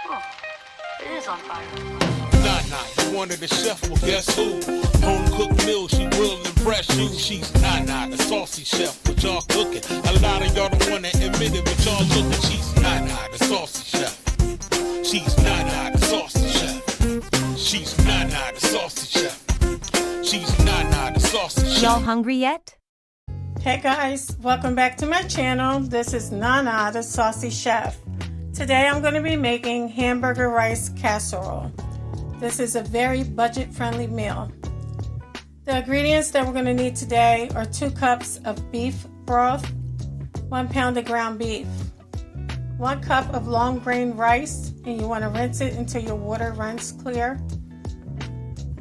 Oh, it is on fire. Nana, you wanted the chef, well guess who? Home cooked meal, she will impress you. She's Nana, the saucy chef, what y'all cooking. A lot of y'all don't wanna admit it, but y'all looking. She's Nana, the saucy chef. She's Nana, the saucy chef. She's Nana, the saucy chef. She's Nana, the saucy chef. Y'all hungry yet? Hey guys, welcome back to my channel. This is Nana, the Saucy Chef. Today I'm going to be making hamburger rice casserole. This is a very budget-friendly meal. The ingredients that we're going to need today are 2 cups of beef broth, 1 pound of ground beef, 1 cup of long grain rice, and you want to rinse it until your water runs clear,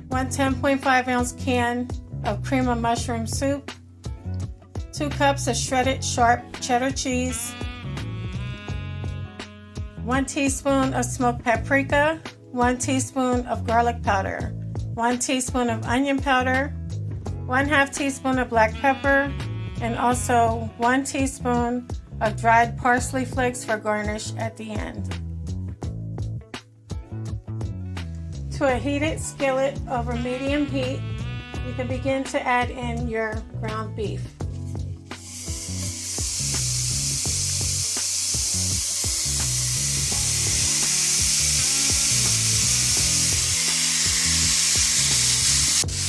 1 10.5 ounce can of cream of mushroom soup, 2 cups of shredded sharp cheddar cheese, 1 teaspoon of smoked paprika, 1 teaspoon of garlic powder, 1 teaspoon of onion powder, 1/2 teaspoon of black pepper, and also 1 teaspoon of dried parsley flakes for garnish at the end. To a heated skillet over medium heat, you can begin to add in your ground beef.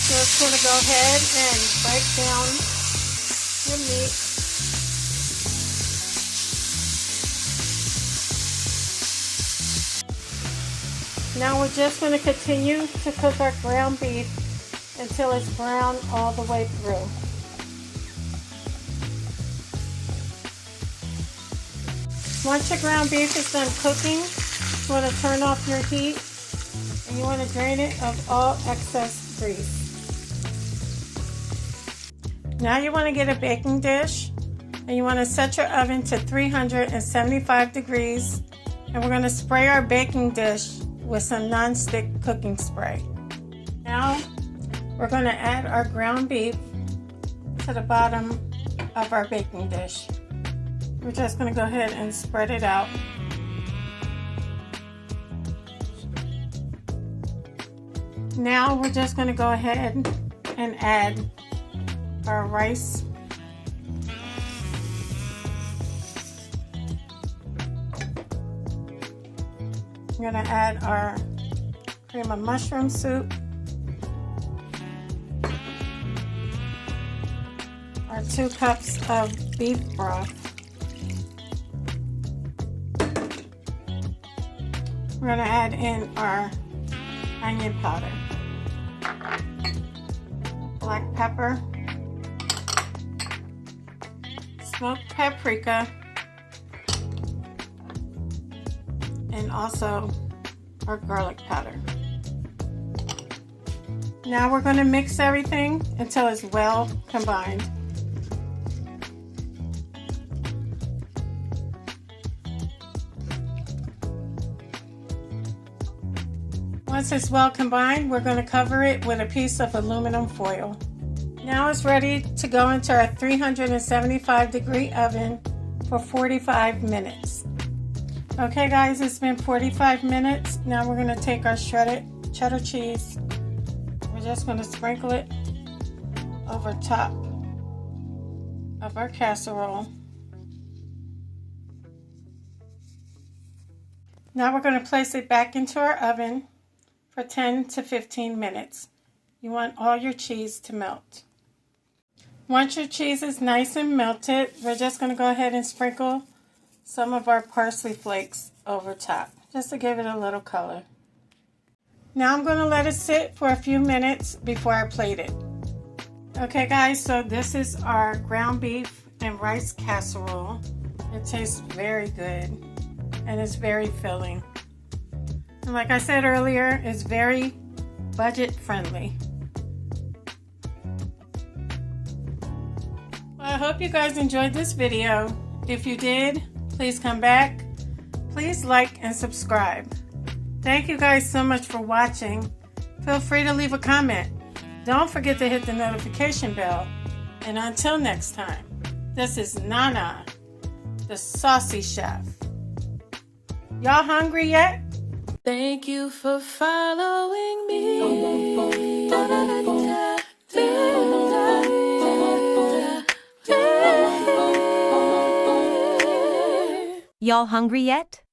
Just going to go ahead and break down your meat. Now we're just going to continue to cook our ground beef until it's brown all the way through. Once your ground beef is done cooking, you want to turn off your heat and you want to drain it of all excess grease. Now you want to get a baking dish and you want to set your oven to 375 degrees, and we're going to spray our baking dish with some non-stick cooking spray. Now we're going to add our ground beef to the bottom of our baking dish. We're just going to go ahead and spread it out. Now we're just going to go ahead and add our rice. We're going to add our cream of mushroom soup, our 2 cups of beef broth. We're going to add in our onion powder, black pepper, smoked paprika, and also our garlic powder. Now we're going to mix everything until it's well combined. Once it's well combined, we're going to cover it with a piece of aluminum foil. Now it's ready to go into our 375 degree oven for 45 minutes. Okay guys, it's been 45 minutes. Now we're going to take our shredded cheddar cheese. We're just going to sprinkle it over top of our casserole. Now we're going to place it back into our oven for 10 to 15 minutes. You want all your cheese to melt. Once your cheese is nice and melted, we're just going to go ahead and sprinkle some of our parsley flakes over top, just to give it a little color. Now I'm going to let it sit for a few minutes before I plate it. Okay guys, so this is our ground beef and rice casserole. It tastes very good and it's very filling. And like I said earlier, it's very budget friendly. Well, I hope you guys enjoyed this video. If you did, please come back. Please like and subscribe. Thank you guys so much for watching. Feel free to leave a comment. Don't forget to hit the notification bell. And until next time, this is Nana, the Saucy Chef. Y'all hungry yet? Thank you for following me. Y'all hungry yet?